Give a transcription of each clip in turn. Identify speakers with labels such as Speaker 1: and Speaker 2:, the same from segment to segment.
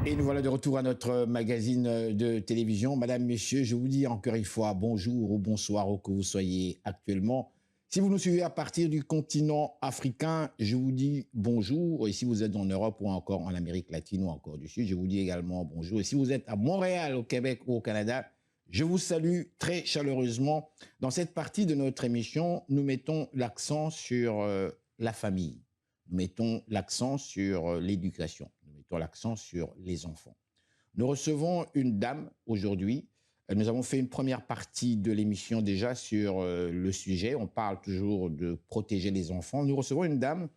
Speaker 1: Et nous voilà de retour à notre magazine de télévision. Madame, Messieurs, je vous dis encore une fois bonjour ou bonsoir où que vous soyez actuellement. Si vous nous suivez à partir du continent africain, je vous dis bonjour. Et si vous êtes en Europe ou encore en Amérique latine ou encore du Sud, je vous dis également bonjour. Et si vous êtes à Montréal, au Québec ou au Canada, je vous salue très chaleureusement. Dans cette partie de notre émission, nous mettons l'accent sur la famille. Nous mettons l'accent sur l'éducation. Nous mettons l'accent sur les enfants. Nous recevons une dame aujourd'hui. Nous avons fait une première partie de l'émission déjà sur le sujet. On parle toujours de protéger les enfants. Nous recevons une dame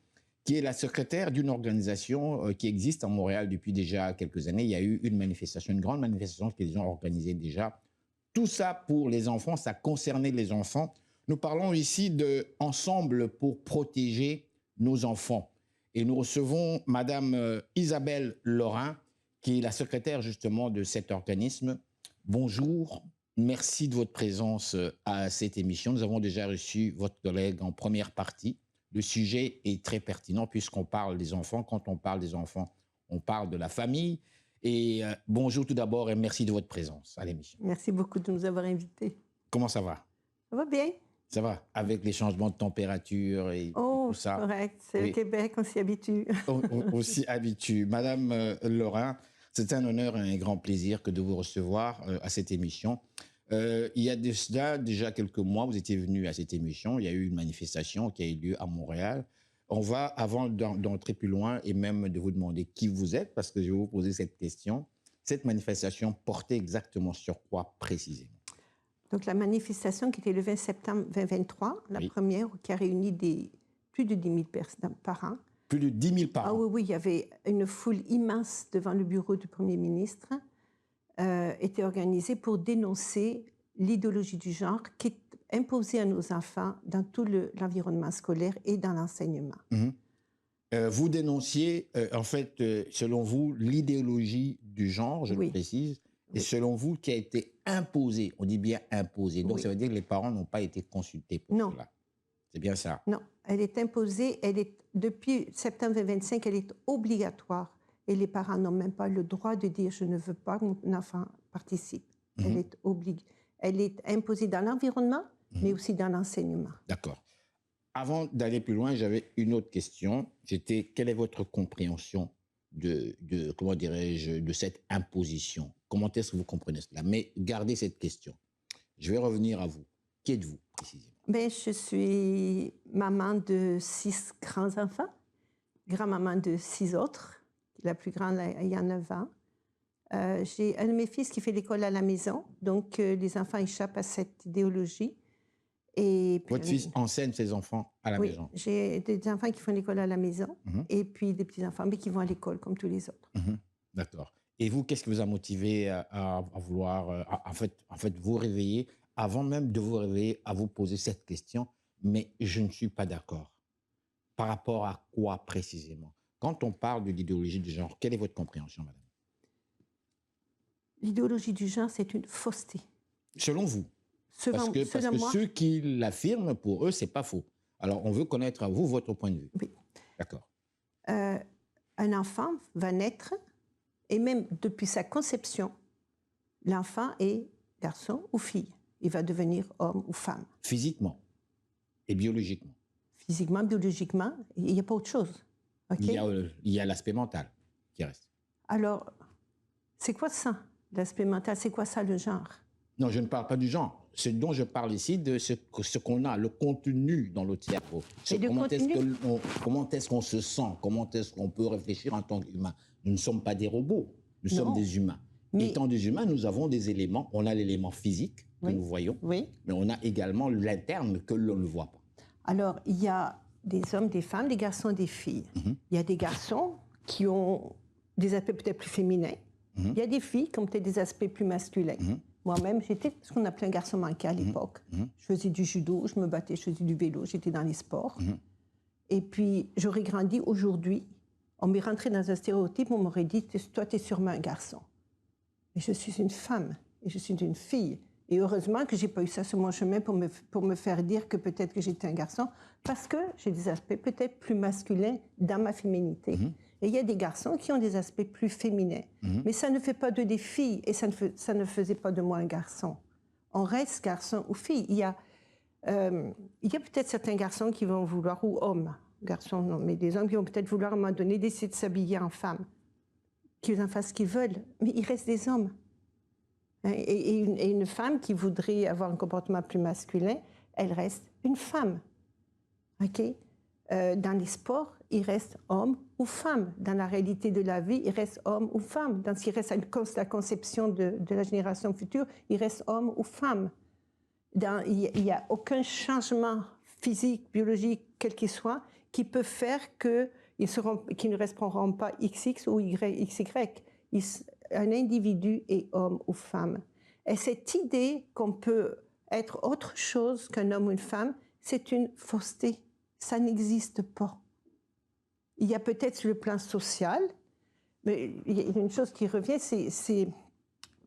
Speaker 1: qui est la secrétaire d'une organisation qui existe à Montréal depuis déjà quelques années. Il y a eu une manifestation, une grande manifestation qu'ils ont organisée déjà. Tout ça pour les enfants, ça concernait les enfants. Nous parlons ici de Ensemble pour protéger nos enfants. Et nous recevons Madame Isabelle Lorrain, qui est la secrétaire justement de cet organisme. Bonjour, merci de votre présence à cette émission. Nous avons déjà reçu votre collègue en première partie. Le sujet est très pertinent puisqu'on parle des enfants. Quand on parle des enfants, on parle de la famille. Et bonjour tout d'abord et merci de votre présence à l'émission.
Speaker 2: Merci beaucoup de nous avoir invités.
Speaker 1: Comment ça va?
Speaker 2: Ça va bien?
Speaker 1: Ça va, avec les changements de température et tout ça.
Speaker 2: Correct, c'est
Speaker 1: oui.
Speaker 2: Le Québec, on s'y habitue.
Speaker 1: On s'y habitue. Madame Lorrain, c'est un honneur et un grand plaisir que de vous recevoir à cette émission. Il y a déjà quelques mois, vous étiez venu à cette émission. Il y a eu une manifestation qui a eu lieu à Montréal. On va, avant d'entrer plus loin et même de vous demander qui vous êtes, parce que je vais vous poser cette question, cette manifestation portait exactement sur quoi précisément?
Speaker 2: Donc, la manifestation qui était le 20 septembre 2023, la première, qui a réuni plus de 10 000 personnes par an.
Speaker 1: Plus de 10 000 par an?
Speaker 2: Ah oui, il y avait une foule immense devant le bureau du Premier ministre, était organisée pour dénoncer l'idéologie du genre qui est imposée à nos enfants dans tout l'environnement scolaire et dans l'enseignement.
Speaker 1: Vous dénonciez, en fait, selon vous, l'idéologie du genre, je le précise, et selon vous, qui a été imposée, on dit bien imposée, donc ça veut dire que les parents n'ont pas été consultés pour cela. C'est bien ça?
Speaker 2: Non, elle est imposée, depuis septembre 2025, elle est obligatoire. Et les parents n'ont même pas le droit de dire « je ne veux pas que mon enfant participe ». Elle est imposée dans l'environnement, mais aussi dans l'enseignement.
Speaker 1: D'accord. Avant d'aller plus loin, j'avais une autre question. C'était, quelle est votre compréhension comment dirais-je, de cette imposition? Comment est-ce que vous comprenez cela? Mais gardez cette question. Je vais revenir à vous. Qui êtes-vous, précisément?
Speaker 2: Je suis maman de 6 grands-enfants, grand-maman de 6 autres. La plus grande, il y a 9 ans. J'ai un de mes fils qui fait l'école à la maison, donc les enfants échappent à cette idéologie. Et puis,
Speaker 1: votre fils enseigne ses enfants à la maison?
Speaker 2: Oui, j'ai des enfants qui font l'école à la maison et puis des petits-enfants, mais qui vont à l'école comme tous les autres.
Speaker 1: D'accord. Et vous, qu'est-ce qui vous a motivé à vouloir, en fait, vous réveiller, avant même de vous réveiller, à vous poser cette question, mais je ne suis pas d'accord. Par rapport à quoi précisément? Quand on parle de l'idéologie du genre, quelle est votre compréhension, madame?
Speaker 2: L'idéologie du genre, c'est une fausseté.
Speaker 1: Selon vous? Parce que ceux qui l'affirment, pour eux, c'est pas faux. Alors, on veut connaître à vous votre point de vue.
Speaker 2: Oui.
Speaker 1: D'accord.
Speaker 2: Un enfant va naître, et même depuis sa conception, l'enfant est garçon ou fille. Il va devenir homme ou femme.
Speaker 1: Physiquement et biologiquement?
Speaker 2: Physiquement, biologiquement, il n'y a pas autre chose. Okay?
Speaker 1: Il y a l'aspect mental qui reste.
Speaker 2: Alors, c'est quoi ça, l'aspect mental? C'est quoi ça, le genre? Non,
Speaker 1: je ne parle pas du genre. Ce dont je parle ici, de ce qu'on a, le contenu dans le cerveau. Comment est-ce qu'on se sent? Comment est-ce qu'on peut réfléchir en tant qu'humain? Nous ne sommes pas des robots, nous sommes des humains. Étant des humains, nous avons des éléments. On a l'élément physique que nous voyons, mais on a également l'interne que l'on ne voit pas.
Speaker 2: Alors, il y a des hommes, des femmes, des garçons, des filles. Il y a des garçons qui ont des aspects peut-être plus féminins. Il y a des filles qui ont peut-être des aspects plus masculins. Moi-même, j'étais ce qu'on appelait un garçon manqué à l'époque. Je faisais du judo, je me battais, je faisais du vélo, j'étais dans les sports. Et puis, j'aurais grandi aujourd'hui. On m'est rentré dans un stéréotype, on m'aurait dit, toi, tu es sûrement un garçon. Mais je suis une femme et je suis une fille. Et heureusement que je n'ai pas eu ça sur mon chemin pour me faire dire que peut-être que j'étais un garçon, parce que j'ai des aspects peut-être plus masculins dans ma féminité. Et il y a des garçons qui ont des aspects plus féminins. Mais ça ne fait pas de des filles, et ça ne faisait pas de moi un garçon. On reste garçon ou fille. Il y a peut-être certains garçons qui vont vouloir, ou hommes, garçons non, mais des hommes qui vont peut-être vouloir à un moment donné décider de s'habiller en femme, qu'ils en fassent ce qu'ils veulent, mais il reste des hommes. Et une femme qui voudrait avoir un comportement plus masculin, elle reste une femme. Okay? Dans les sports, il reste homme ou femme. Dans la réalité de la vie, il reste homme ou femme. Dans ce qui reste la conception de la génération future, il reste homme ou femme. Il n'y a aucun changement physique, biologique, quel qu'il soit, qui peut faire qu'ils ne resteront pas XX ou XY. Un individu est homme ou femme. Et cette idée qu'on peut être autre chose qu'un homme ou une femme, c'est une fausseté. Ça n'existe pas. Il y a peut-être sur le plan social, mais il y a une chose qui revient, c'est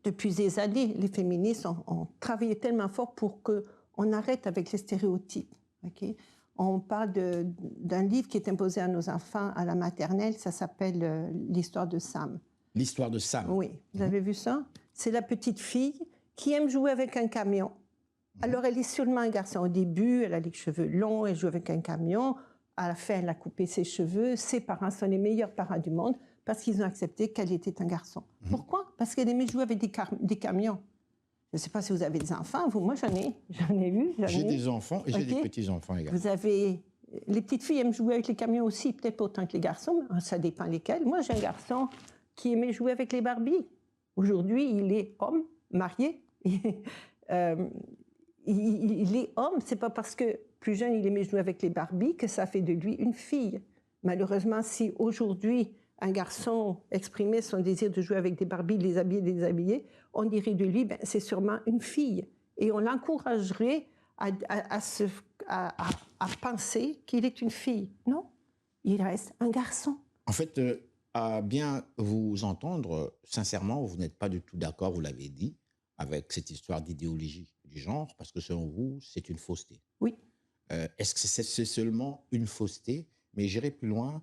Speaker 2: depuis des années, les féministes ont travaillé tellement fort pour qu'on arrête avec les stéréotypes. Okay? On parle d'un livre qui est imposé à nos enfants à la maternelle, ça s'appelle L'histoire de Sam.
Speaker 1: L'histoire de Sam.
Speaker 2: Oui, vous avez vu ça? C'est la petite fille qui aime jouer avec un camion. Alors, elle est sûrement un garçon. Au début, elle a les cheveux longs, elle joue avec un camion. À la fin, elle a coupé ses cheveux. Ses parents sont les meilleurs parents du monde parce qu'ils ont accepté qu'elle était un garçon. Pourquoi? Parce qu'elle aimait jouer avec des camions. Je ne sais pas si vous avez des enfants. Moi, j'en ai vu.
Speaker 1: J'ai des enfants et j'ai des petits-enfants également.
Speaker 2: Vous avez... Les petites filles aiment jouer avec les camions aussi, peut-être pas autant que les garçons, mais ça dépend lesquels. Moi, j'ai un garçon qui aimait jouer avec les Barbies. Aujourd'hui, il est homme, marié. Il est homme, c'est pas parce que plus jeune il aimait jouer avec les Barbies que ça fait de lui une fille. Malheureusement, si aujourd'hui un garçon exprimait son désir de jouer avec des Barbies, de les habiller, de les déshabiller, on dirait de lui, c'est sûrement une fille. Et on l'encouragerait à penser qu'il est une fille. Non, il reste un garçon.
Speaker 1: En fait, à bien vous entendre, sincèrement, vous n'êtes pas du tout d'accord, vous l'avez dit, avec cette histoire d'idéologie du genre, parce que selon vous, c'est une fausseté.
Speaker 2: Oui.
Speaker 1: Est-ce que c'est seulement une fausseté? Mais j'irai plus loin.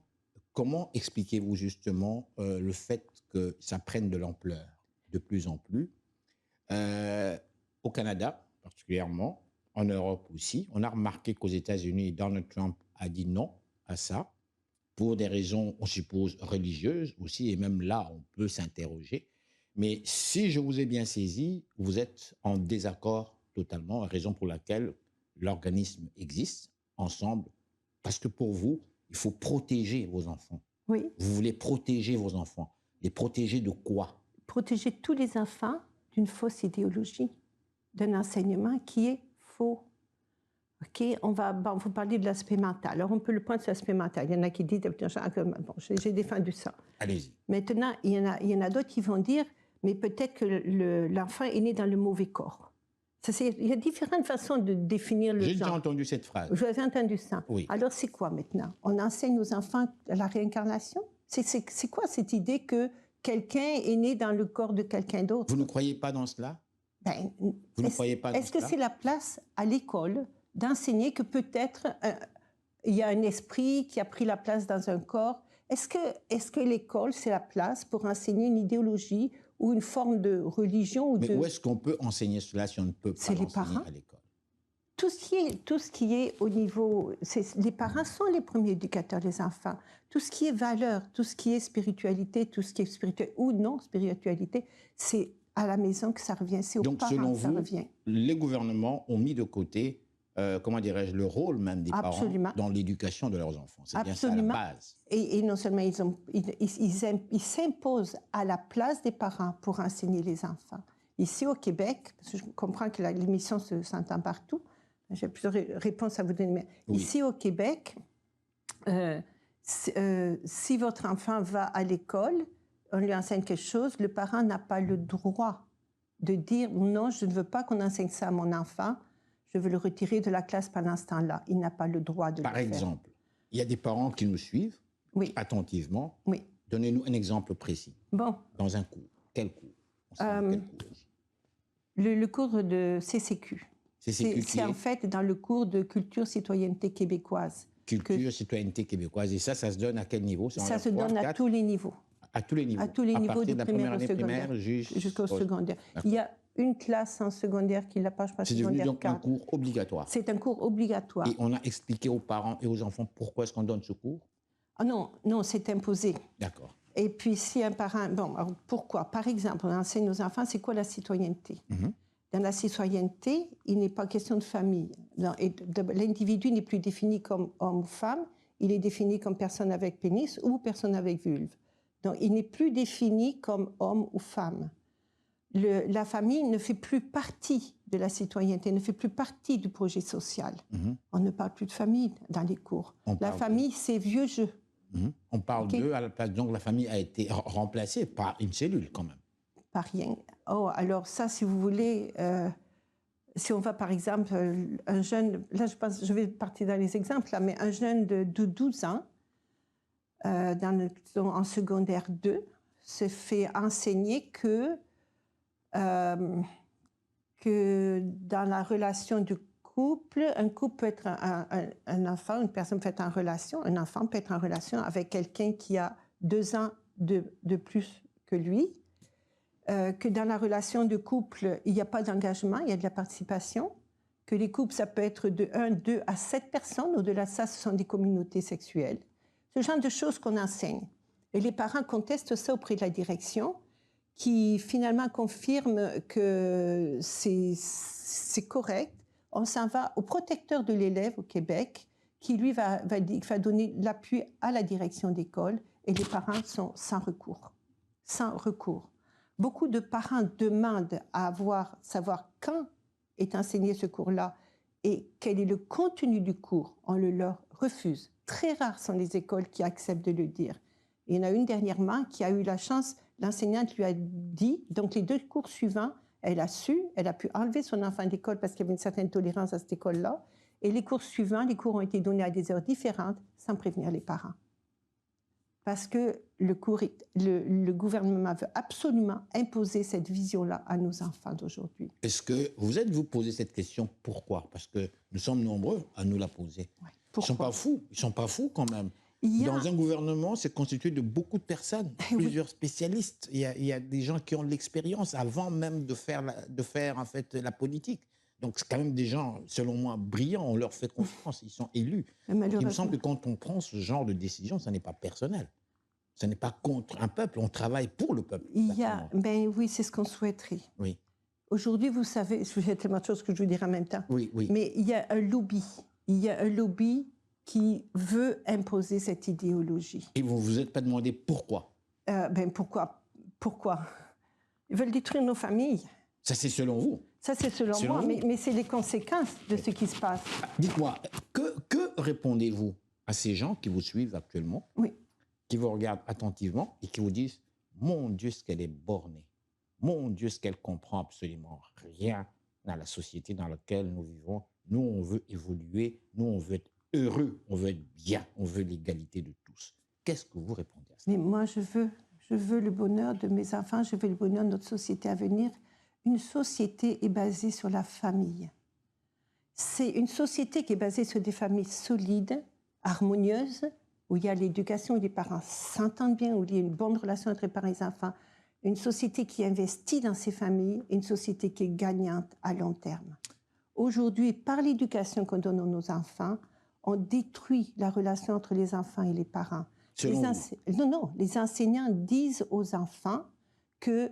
Speaker 1: Comment expliquez-vous justement le fait que ça prenne de l'ampleur de plus en plus au Canada, particulièrement, en Europe aussi? On a remarqué qu'aux États-Unis, Donald Trump a dit non à ça, pour des raisons, on suppose, religieuses aussi, et même là, on peut s'interroger. Mais si je vous ai bien saisi, vous êtes en désaccord totalement, raison pour laquelle l'organisme existe ensemble, parce que pour vous, il faut protéger vos enfants.
Speaker 2: Oui.
Speaker 1: Vous voulez protéger vos enfants. Les protéger de quoi?
Speaker 2: Protéger tous les enfants d'une fausse idéologie, d'un enseignement qui est faux. OK, on va vous parler de l'aspect mental. Alors, on peut le prendre sur l'aspect mental. Il y en a qui disent, bon, j'ai défendu ça.
Speaker 1: Allez-y.
Speaker 2: Maintenant, il y en a d'autres qui vont dire, mais peut-être que l'enfant est né dans le mauvais corps. Il y a différentes façons de définir le genre.
Speaker 1: J'ai déjà entendu cette phrase.
Speaker 2: Vous avez entendu ça?
Speaker 1: Oui.
Speaker 2: Alors, c'est quoi maintenant? On enseigne aux enfants la réincarnation? C'est quoi cette idée que quelqu'un est né dans le corps de quelqu'un d'autre?
Speaker 1: Vous ne croyez pas dans cela? Vous ne croyez pas dans cela?
Speaker 2: Est-ce que c'est la place à l'école d'enseigner que peut-être il y a un esprit qui a pris la place dans un corps? Est-ce que l'école, c'est la place pour enseigner une idéologie ou une forme de religion?
Speaker 1: Mais où est-ce qu'on peut enseigner cela si on ne peut pas l'enseigner à l'école?
Speaker 2: Tout ce qui est au niveau... Les parents sont les premiers éducateurs des enfants. Tout ce qui est valeur, tout ce qui est spiritualité, tout ce qui est spirituel ou non spiritualité, c'est à la maison que ça revient, c'est aux parents que ça revient.
Speaker 1: Donc, selon vous, les gouvernements ont mis de côté, comment dirais-je, le rôle même des
Speaker 2: Absolument.
Speaker 1: parents dans l'éducation de leurs enfants. C'est bien ça
Speaker 2: Absolument.
Speaker 1: la base.
Speaker 2: Et non seulement ils s'imposent à la place des parents pour enseigner les enfants. Ici au Québec, parce que je comprends que l'émission s'entend partout, j'ai plusieurs réponses à vous donner. Mais oui. Ici au Québec, si votre enfant va à l'école, on lui enseigne quelque chose, le parent n'a pas le droit de dire non, je ne veux pas qu'on enseigne ça à mon enfant, je veux le retirer de la classe pendant ce temps-là. Il n'a pas le droit de le faire.
Speaker 1: Par exemple, il y a des parents qui nous suivent attentivement.
Speaker 2: Oui.
Speaker 1: Donnez-nous un exemple précis.
Speaker 2: Bon.
Speaker 1: Dans un cours. Quel cours?
Speaker 2: Le cours de CCQ.
Speaker 1: C'est
Speaker 2: en fait dans le cours de culture citoyenneté québécoise.
Speaker 1: Culture, citoyenneté québécoise. Et ça se donne à quel niveau?
Speaker 2: Ça se donne à tous les niveaux.
Speaker 1: À tous les niveaux.
Speaker 2: À tous les niveaux
Speaker 1: partir
Speaker 2: du
Speaker 1: de la
Speaker 2: primaire
Speaker 1: première année
Speaker 2: au secondaire.
Speaker 1: primaire
Speaker 2: Jusqu'au secondaire. Il y a une classe en secondaire qui l'a pas, je pense.
Speaker 1: C'est devenu donc un cours obligatoire.
Speaker 2: C'est un cours obligatoire.
Speaker 1: Et on a expliqué aux parents et aux enfants pourquoi est-ce qu'on donne ce cours?
Speaker 2: Ah non, non, c'est imposé.
Speaker 1: D'accord.
Speaker 2: Et puis si un parent... Bon, alors pourquoi? Par exemple, on enseigne aux enfants, c'est quoi la citoyenneté? Dans la citoyenneté, il n'est pas question de famille. L'individu n'est plus défini comme homme ou femme, il est défini comme personne avec pénis ou personne avec vulve. Donc, il n'est plus défini comme homme ou femme. La famille ne fait plus partie de la citoyenneté, ne fait plus partie du projet social. On ne parle plus de famille dans les cours. La famille, c'est vieux jeu.
Speaker 1: On parle d'eux à la place, donc la famille a été remplacée par une cellule quand même.
Speaker 2: Par rien. Oh, alors ça, si vous voulez, si on va par exemple, un jeune, là je vais partir dans les exemples, là, mais un jeune de 12 ans, en secondaire 2, se fait enseigner que dans la relation du couple, un couple peut être un enfant, une personne peut être en relation, un enfant peut être en relation avec quelqu'un qui a 2 ans de plus que lui, que dans la relation de couple, il n'y a pas d'engagement, il y a de la participation, que les couples, ça peut être de 1, 2 à 7 personnes, au-delà de ça, ce sont des communautés sexuelles. Ce genre de choses qu'on enseigne. Et les parents contestent ça auprès de la direction, qui finalement confirme que c'est correct. On s'en va au protecteur de l'élève au Québec, qui lui va donner l'appui à la direction d'école, et les parents sont sans recours. Sans recours. Beaucoup de parents demandent à savoir quand est enseigné ce cours-là et quel est le contenu du cours. On le leur refuse. Très rares sont les écoles qui acceptent de le dire. Il y en a une dernièrement qui a eu la chance, l'enseignante lui a dit, donc les 2 cours suivants, elle a pu enlever son enfant d'école parce qu'il y avait une certaine tolérance à cette école-là, et les cours suivants, les cours ont été donnés à des heures différentes sans prévenir les parents. Parce que le gouvernement veut absolument imposer cette vision-là à nos enfants d'aujourd'hui.
Speaker 1: Est-ce que vous êtes-vous posé cette question? Pourquoi? Parce que nous sommes nombreux à nous la poser.
Speaker 2: Ouais.
Speaker 1: Ils ne sont pas fous. Ils ne sont pas fous quand même. Dans un gouvernement, c'est constitué de beaucoup de personnes, plusieurs spécialistes. Il y a des gens qui ont de l'expérience avant même de faire en fait la politique. Donc, c'est quand même des gens, selon moi, brillants. On leur fait confiance. Ils sont élus. Il me semble que quand on prend ce genre de décision, ça n'est pas personnel. Ce n'est pas contre un peuple. On travaille pour le peuple.
Speaker 2: Ben oui, c'est ce qu'on souhaiterait.
Speaker 1: Oui.
Speaker 2: Aujourd'hui, vous savez, il y a tellement de choses que je veux dire en même temps.
Speaker 1: Oui, oui.
Speaker 2: Mais il y a un lobby. Il y a un lobby qui veut imposer cette idéologie.
Speaker 1: Et vous ne vous êtes pas demandé pourquoi?
Speaker 2: Pourquoi? Ils veulent détruire nos familles.
Speaker 1: Ça, c'est selon vous?
Speaker 2: Ça, c'est selon moi, mais c'est les conséquences de ce qui se passe.
Speaker 1: Dites-moi, que répondez-vous à ces gens qui vous suivent actuellement, qui vous regardent attentivement et qui vous disent « Mon Dieu, ce qu'elle est bornée. Mon Dieu, ce qu'elle comprend absolument rien dans la société dans laquelle nous vivons. Nous, on veut évoluer. Nous, on veut être heureux. On veut être bien. On veut l'égalité de tous. » Qu'est-ce que vous répondez à ça?
Speaker 2: Mais moi, je veux le bonheur de mes enfants. Je veux le bonheur de notre société à venir. Une société est basée sur la famille. C'est une société qui est basée sur des familles solides, harmonieuses, où il y a l'éducation, où les parents s'entendent bien, où il y a une bonne relation entre les parents et les enfants. Une société qui investit dans ses familles, une société qui est gagnante à long terme. Aujourd'hui, par l'éducation qu'on donne à nos enfants, on détruit la relation entre les enfants et les parents. Non, les enseignants disent aux enfants que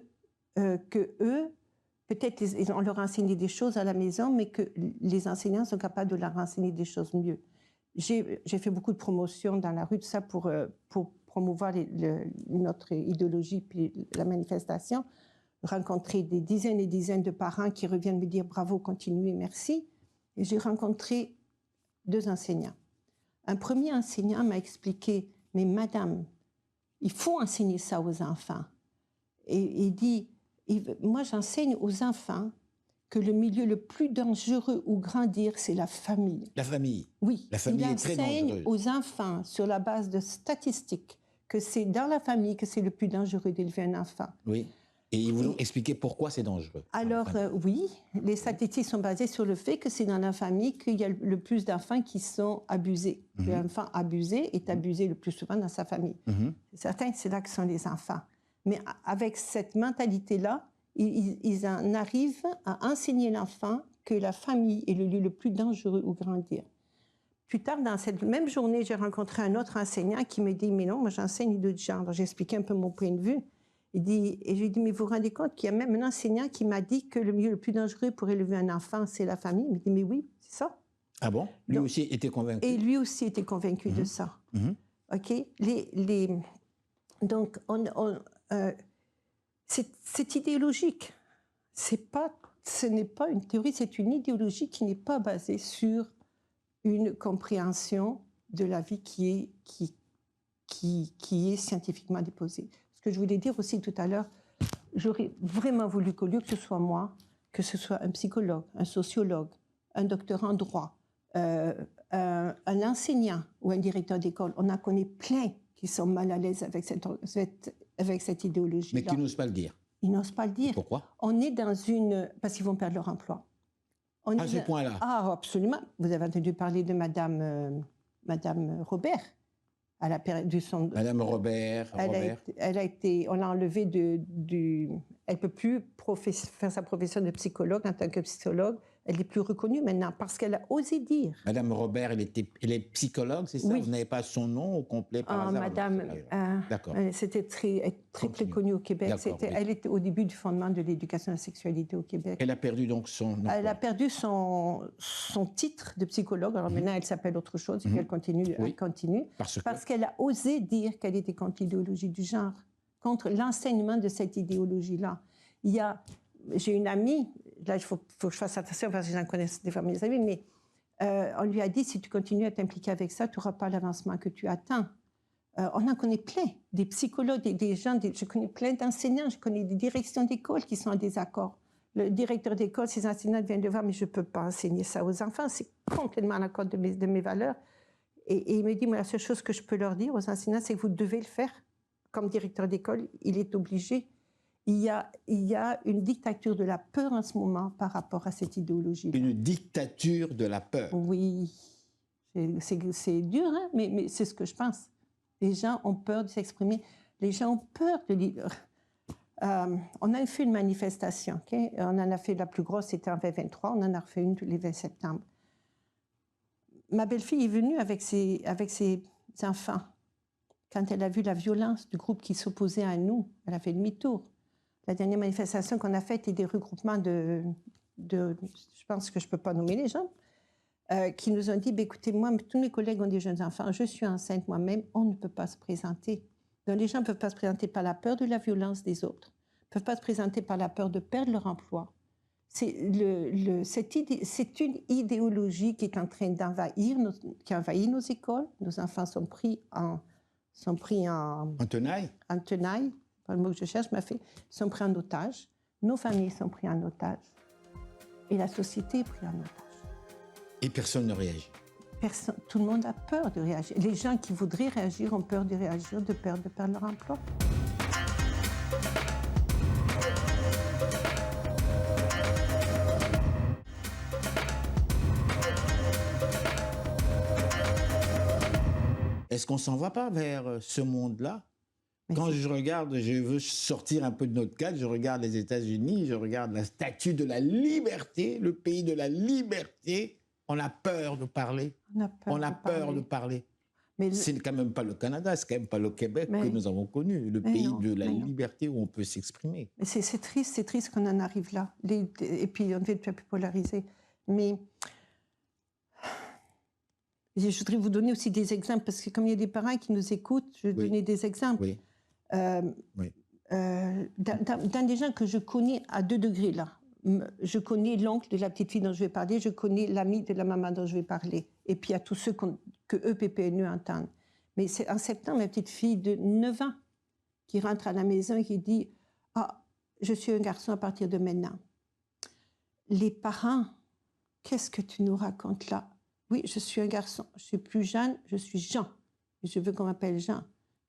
Speaker 2: eux, peut-être on leur a enseigné des choses à la maison, mais que les enseignants sont capables de leur enseigner des choses mieux. J'ai fait beaucoup de promotions dans la rue, tout ça pour promouvoir notre idéologie puis la manifestation, rencontrer des dizaines et dizaines de parents qui reviennent me dire bravo, continuez, merci. Et j'ai rencontré 2 enseignants. Un premier enseignant m'a expliqué, mais madame, il faut enseigner ça aux enfants. Et il dit, moi j'enseigne aux enfants que le milieu le plus dangereux où grandir, c'est la famille.
Speaker 1: La famille?
Speaker 2: Oui.
Speaker 1: La famille est très dangereuse.
Speaker 2: Il enseigne aux enfants, sur la base de statistiques, que c'est dans la famille que c'est le plus dangereux d'élever un enfant.
Speaker 1: Oui. Et ils vous ont expliqué pourquoi c'est dangereux.
Speaker 2: Alors, oui, les statistiques sont basées sur le fait que c'est dans la famille qu'il y a le plus d'enfants qui sont abusés. L'enfant abusé est abusé le plus souvent dans sa famille. C'est certain que c'est là que sont les enfants. Mais avec cette mentalité-là, ils en arrivent à enseigner l'enfant que la famille est le lieu le plus dangereux où grandir. Plus tard, dans cette même journée, j'ai rencontré un autre enseignant qui me dit « Mais non, moi j'enseigne de genre. » J'ai expliqué un peu mon point de vue. Et je lui ai dit « Mais vous vous rendez compte qu'il y a même un enseignant qui m'a dit que le milieu le plus dangereux pour élever un enfant, c'est la famille. » Il me dit « Mais oui, c'est ça. »
Speaker 1: Ah bon? Lui aussi était convaincu?
Speaker 2: Et lui aussi était convaincu de ça. OK? Donc, c'est idéologique. Ce n'est pas une théorie, c'est une idéologie qui n'est pas basée sur une compréhension de la vie qui est scientifiquement déposée. Ce que je voulais dire aussi tout à l'heure, j'aurais vraiment voulu qu'au lieu que ce soit moi, que ce soit un psychologue, un sociologue, un docteur en droit, un enseignant ou un directeur d'école, on en connaît plein qui sont mal à l'aise avec cette idéologie-là.
Speaker 1: Mais qui n'osent pas le dire.
Speaker 2: Ils n'osent pas le dire.
Speaker 1: Pourquoi?
Speaker 2: On est dans une... Parce qu'ils vont perdre leur emploi.
Speaker 1: À ce point-là?
Speaker 2: Ah, absolument. Vous avez entendu parler de Madame Robert. Elle a perdu son...
Speaker 1: Madame Robert.
Speaker 2: Elle a été... On l'a enlevée Elle ne peut plus faire sa profession de psychologue en tant que psychologue. Elle n'est plus reconnue maintenant parce qu'elle a osé dire.
Speaker 1: Madame Robert, elle est psychologue, c'est ça?
Speaker 2: Oui.
Speaker 1: Vous n'avez pas son nom au complet par hasard?
Speaker 2: Madame,
Speaker 1: d'accord.
Speaker 2: c'était très connue au Québec. Elle était au début du fondement de l'éducation à la sexualité au Québec.
Speaker 1: Elle a perdu donc son nom.
Speaker 2: Elle a perdu son titre de psychologue. Alors maintenant, elle s'appelle autre chose et puis elle continue.
Speaker 1: Oui.
Speaker 2: Elle continue parce qu'elle a osé dire qu'elle était contre l'idéologie du genre, contre l'enseignement de cette idéologie-là. J'ai une amie, là il faut que je fasse attention parce que j'en connais des fois mes amis, mais on lui a dit si tu continues à t'impliquer avec ça, tu n'auras pas l'avancement que tu attends. On en connaît plein, des psychologues, des gens, je connais plein d'enseignants, je connais des directions d'école qui sont en désaccord. Le directeur d'école, ses enseignants viennent le voir, mais je ne peux pas enseigner ça aux enfants, c'est complètement à l'accord de mes valeurs. Et il me dit, moi, la seule chose que je peux leur dire aux enseignants, c'est que vous devez le faire. Comme directeur d'école, il est obligé. Il y a une dictature de la peur en ce moment par rapport à cette idéologie.
Speaker 1: Une dictature de la peur.
Speaker 2: Oui, c'est dur, hein, mais c'est ce que je pense. Les gens ont peur de s'exprimer. Les gens ont peur de lire. On a fait une manifestation. Okay? On en a fait la plus grosse, c'était en 2023. On en a refait une tous les 20 septembre. Ma belle-fille est venue avec ses enfants. Quand elle a vu la violence du groupe qui s'opposait à nous, elle a fait demi-tour. La dernière manifestation qu'on a faite était des regroupements je pense que je ne peux pas nommer les gens, qui nous ont dit, écoutez, moi, tous mes collègues ont des jeunes enfants, je suis enceinte moi-même, on ne peut pas se présenter. Donc les gens ne peuvent pas se présenter par la peur de la violence des autres, ne peuvent pas se présenter par la peur de perdre leur emploi. C'est une idéologie qui est en train qui envahit nos écoles. Nos enfants sont pris en
Speaker 1: tenaille.
Speaker 2: En tenaille, pas le mot que je cherche, sont pris en otage. Nos familles sont prises en otage. Et la société est prise en otage.
Speaker 1: Et personne ne réagit.
Speaker 2: Tout le monde a peur de réagir. Les gens qui voudraient réagir ont peur de réagir, de peur de perdre leur emploi.
Speaker 1: Est-ce qu'on ne s'en va pas vers ce monde-là? Quand je regarde, je veux sortir un peu de notre cadre, je regarde les États-Unis, je regarde la statue de la liberté, le pays de la liberté. On a peur de parler. On a peur de parler. C'est quand même pas le Canada, c'est quand même pas le Québec que nous avons connu, le pays de la liberté où on peut s'exprimer.
Speaker 2: C'est triste qu'on en arrive là. Et puis on devait être plus polarisé. Mais je voudrais vous donner aussi des exemples, parce que comme il y a des parents qui nous écoutent, je vais donner des exemples.
Speaker 1: Oui.
Speaker 2: Dans des gens que je connais à 2 degrés là, je connais l'oncle de la petite fille dont je vais parler, je connais l'ami de la maman dont je vais parler, et puis il y a tous ceux que EPPNE entendent. Mais c'est en septembre, ma petite fille de 9 ans qui rentre à la maison et qui dit « Ah, je suis un garçon à partir de maintenant. » Les parents, qu'est-ce que tu nous racontes là? Oui, je suis un garçon, je suis plus Jeanne, je suis Jean. Et je veux qu'on m'appelle Jean.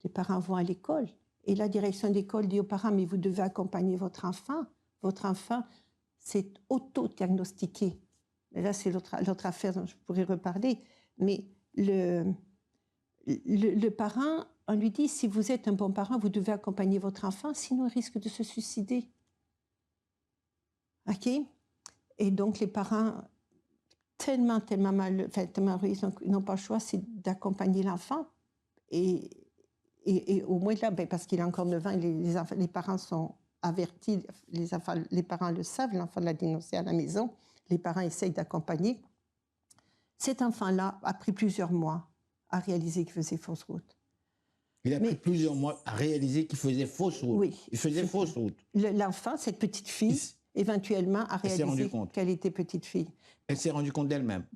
Speaker 2: Les parents vont à l'école Et la direction d'école dit aux parents, mais vous devez accompagner votre enfant. Votre enfant, c'est auto-diagnostiqué. Et là, c'est l'autre affaire dont je pourrais reparler. Mais le parent, on lui dit, si vous êtes un bon parent, vous devez accompagner votre enfant, sinon il risque de se suicider. OK? Et donc, les parents, tellement ils n'ont pas le choix, c'est d'accompagner l'enfant. Et au moins là, parce qu'il a encore 9 ans, les parents sont avertis, les parents le savent, l'enfant l'a dénoncé à la maison, les parents essayent d'accompagner. Cet enfant-là a pris plusieurs mois à réaliser qu'il faisait fausse route.
Speaker 1: Il a pris plusieurs mois à réaliser qu'il faisait fausse route.
Speaker 2: Oui.
Speaker 1: Il faisait fausse route.
Speaker 2: L'enfant, cette petite fille, éventuellement, a réalisé qu'elle était petite fille.
Speaker 1: Elle s'est rendue compte d'elle-même.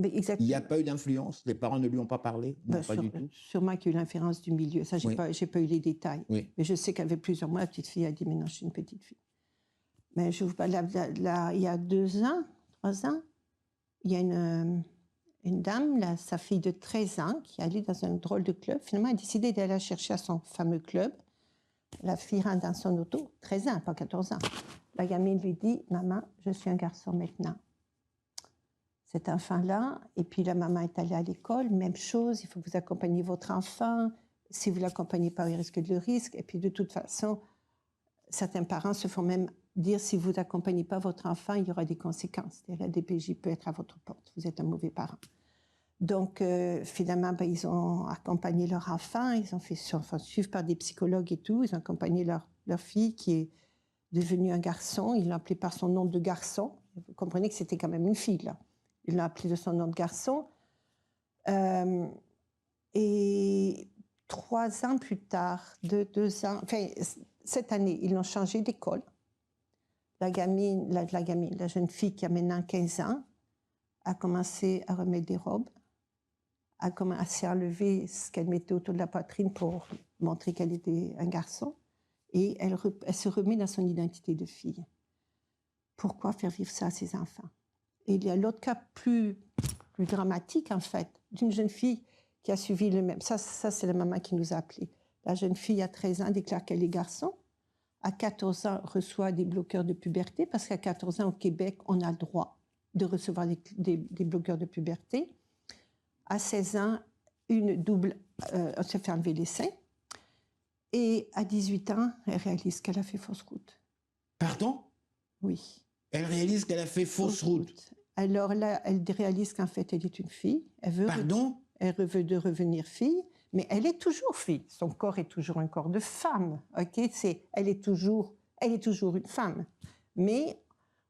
Speaker 2: Exactement.
Speaker 1: Il n'y a pas eu d'influence. Les parents ne lui ont pas parlé. Non, pas du tout.
Speaker 2: Sûrement qu'il y a eu l'influence du milieu. Ça, je n'ai pas eu les détails.
Speaker 1: Oui.
Speaker 2: Mais je sais qu'avec plusieurs mois, la petite fille a dit, mais non, je suis une petite fille. Mais je vous parle, il y a 2 ans, 3 ans, il y a une dame, sa fille de 13 ans, qui est allée dans un drôle de club. Finalement, elle a décidé d'aller la chercher à son fameux club. La fille rentre dans son auto, 13 ans, pas 14 ans. La gamine lui dit, maman, je suis un garçon maintenant. Cet enfant-là, et puis la maman est allée à l'école, même chose, il faut que vous accompagniez votre enfant. Si vous ne l'accompagnez pas, il risque de le risque. Et puis de toute façon, certains parents se font même dire, si vous n'accompagnez pas votre enfant, il y aura des conséquences. La DPJ peut être à votre porte, vous êtes un mauvais parent. Donc, finalement, ils ont accompagné leur enfant, ils ont fait suivre par des psychologues et tout, ils ont accompagné leur fille qui est devenue un garçon, ils l'ont appelée par son nom de garçon. Vous comprenez que c'était quand même une fille, là. Ils l'ont appelée de son nom de garçon. Et 3 ans plus tard, 2 ans, enfin, cette année, ils l'ont changé d'école. La jeune fille qui a maintenant 15 ans, a commencé à remettre des robes, a commencé à enlever ce qu'elle mettait autour de la poitrine pour montrer qu'elle était un garçon. Et elle se remet dans son identité de fille. Pourquoi faire vivre ça à ses enfants? Et il y a l'autre cas plus dramatique, en fait, d'une jeune fille qui a suivi le même. Ça c'est la maman qui nous a appelés. La jeune fille, à 13 ans, déclare qu'elle est garçon. À 14 ans, reçoit des bloqueurs de puberté, parce qu'à 14 ans, au Québec, on a le droit de recevoir des bloqueurs de puberté. À 16 ans, on se fait enlever les seins. Et à 18 ans, elle réalise qu'elle a fait fausse route.
Speaker 1: Pardon?
Speaker 2: Oui.
Speaker 1: Elle réalise qu'elle a fait fausse route.
Speaker 2: Alors là, elle réalise qu'en fait, elle est une fille.
Speaker 1: Pardon?
Speaker 2: Elle veut de revenir fille, mais elle est toujours fille. Son corps est toujours un corps de femme. Okay? Elle est toujours une femme. Mais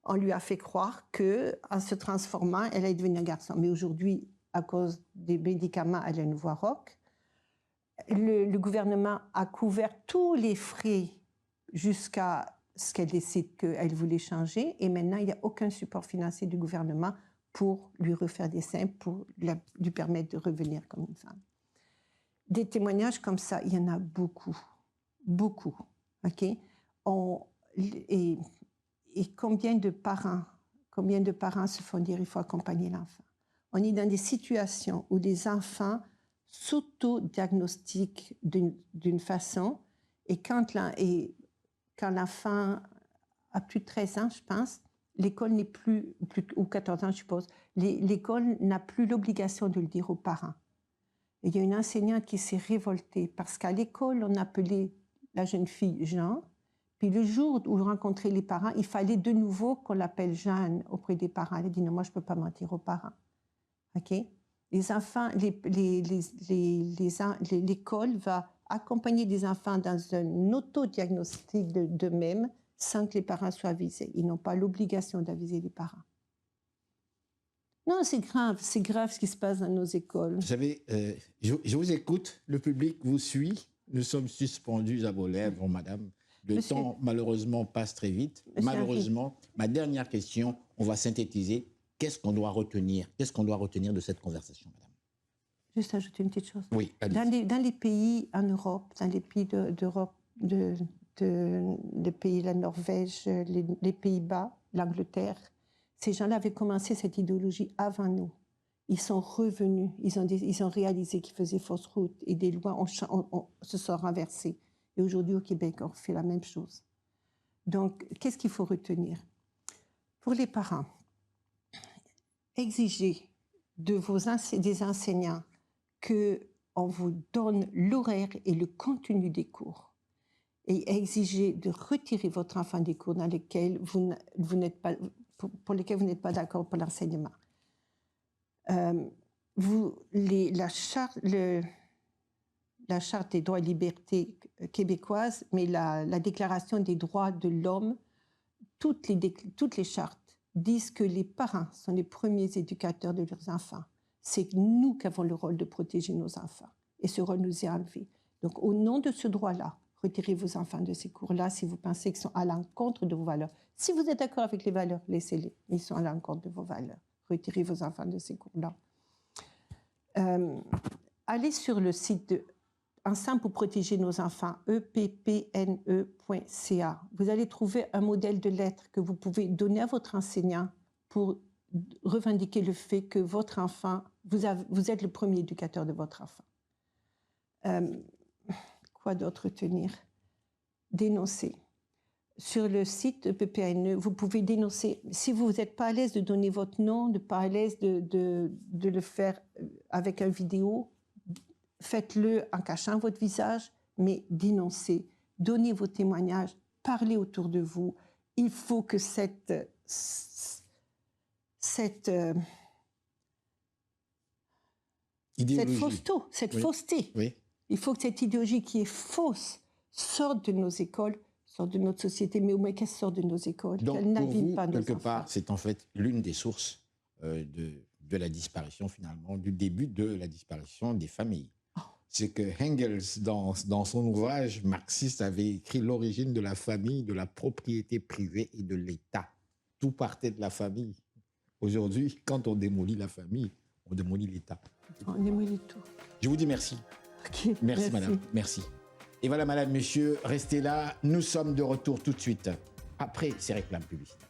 Speaker 2: on lui a fait croire qu'en se transformant, elle allait devenir un garçon. Mais aujourd'hui, à cause des médicaments, elle a une voix rauque. Le gouvernement a couvert tous les frais jusqu'à ce qu'elle décide qu'elle voulait changer. Et maintenant, il n'y a aucun support financier du gouvernement pour lui refaire des seins, pour lui permettre de revenir comme une femme. Des témoignages comme ça, il y en a beaucoup. Beaucoup. Okay? Et combien de parents se font dire qu'il faut accompagner l'enfant? On est dans des situations où des enfants s'auto-diagnostiquent d'une façon, et quand l'enfant a plus de 13 ans, je pense, l'école n'est plus, ou 14 ans, je suppose, l'école n'a plus l'obligation de le dire aux parents. Et il y a une enseignante qui s'est révoltée, parce qu'à l'école, on appelait la jeune fille Jean, puis le jour où je rencontrais les parents, il fallait de nouveau qu'on l'appelle Jeanne auprès des parents. Elle a dit, non, moi, je ne peux pas mentir aux parents. OK? Les enfants, l'école va accompagner des enfants dans un autodiagnostic d'eux-mêmes sans que les parents soient avisés. Ils n'ont pas l'obligation d'aviser les parents. Non, c'est grave ce qui se passe dans nos écoles.
Speaker 1: Vous savez, je vous écoute, le public vous suit, nous sommes suspendus à vos lèvres, madame. Le temps, malheureusement, passe très vite. Malheureusement, ma dernière question, on va synthétiser. Qu'est-ce qu'on doit retenir? Qu'est-ce qu'on doit retenir de cette conversation, madame?
Speaker 2: Juste ajouter une petite chose.
Speaker 1: Oui,
Speaker 2: dans les pays en Europe, dans les pays d'Europe, pays, la Norvège, les Pays-Bas, l'Angleterre, ces gens-là avaient commencé cette idéologie avant nous. Ils sont revenus, ils ont réalisé qu'ils faisaient fausse route et des lois se sont renversées. Et aujourd'hui, au Québec, on fait la même chose. Donc, qu'est-ce qu'il faut retenir? Pour les parents, exigez des enseignants qu'on vous donne l'horaire et le contenu des cours. Et exigez de retirer votre enfant des cours dans lesquels vous n'êtes pas, pour lesquels vous n'êtes pas d'accord pour l'enseignement. La charte des droits et libertés québécoises, mais la Déclaration des droits de l'homme, toutes les chartes disent que les parents sont les premiers éducateurs de leurs enfants. C'est nous qui avons le rôle de protéger nos enfants. Et ce rôle nous est enlevé. Donc, au nom de ce droit-là, retirez vos enfants de ces cours-là si vous pensez qu'ils sont à l'encontre de vos valeurs. Si vous êtes d'accord avec les valeurs, laissez-les. Ils sont à l'encontre de vos valeurs. Retirez vos enfants de ces cours-là. Allez sur le site de Ensemble pour protéger nos enfants, eppne.ca. Vous allez trouver un modèle de lettre que vous pouvez donner à votre enseignant pour revendiquer le fait que votre enfant, vous êtes le premier éducateur de votre enfant. Quoi d'autre retenir? Dénoncer. Sur le site EPPNE, vous pouvez dénoncer. Si vous n'êtes pas à l'aise de donner votre nom, de pas à l'aise de le faire avec une vidéo, faites-le en cachant votre visage, mais dénoncez, donnez vos témoignages, parlez autour de vous. Il faut que cette fausseté,
Speaker 1: oui.
Speaker 2: Il faut que cette idéologie qui est fausse sorte de nos écoles, sorte de notre société, mais au moins qu'elle sorte de nos écoles, qu'elle n'abîme pas nos enfants.
Speaker 1: Quelque part, c'est en fait l'une des sources de la disparition, finalement, du début de la disparition des familles. C'est que Engels, dans son ouvrage marxiste, avait écrit l'origine de la famille, de la propriété privée et de l'État. Tout partait de la famille. Aujourd'hui, quand on démolit la famille, on démolit l'État.
Speaker 2: On démolit tout.
Speaker 1: Je vous dis merci.
Speaker 2: Okay,
Speaker 1: merci, madame. Merci. Et voilà, madame, monsieur, restez là. Nous sommes de retour tout de suite, après ces réclames publicitaires.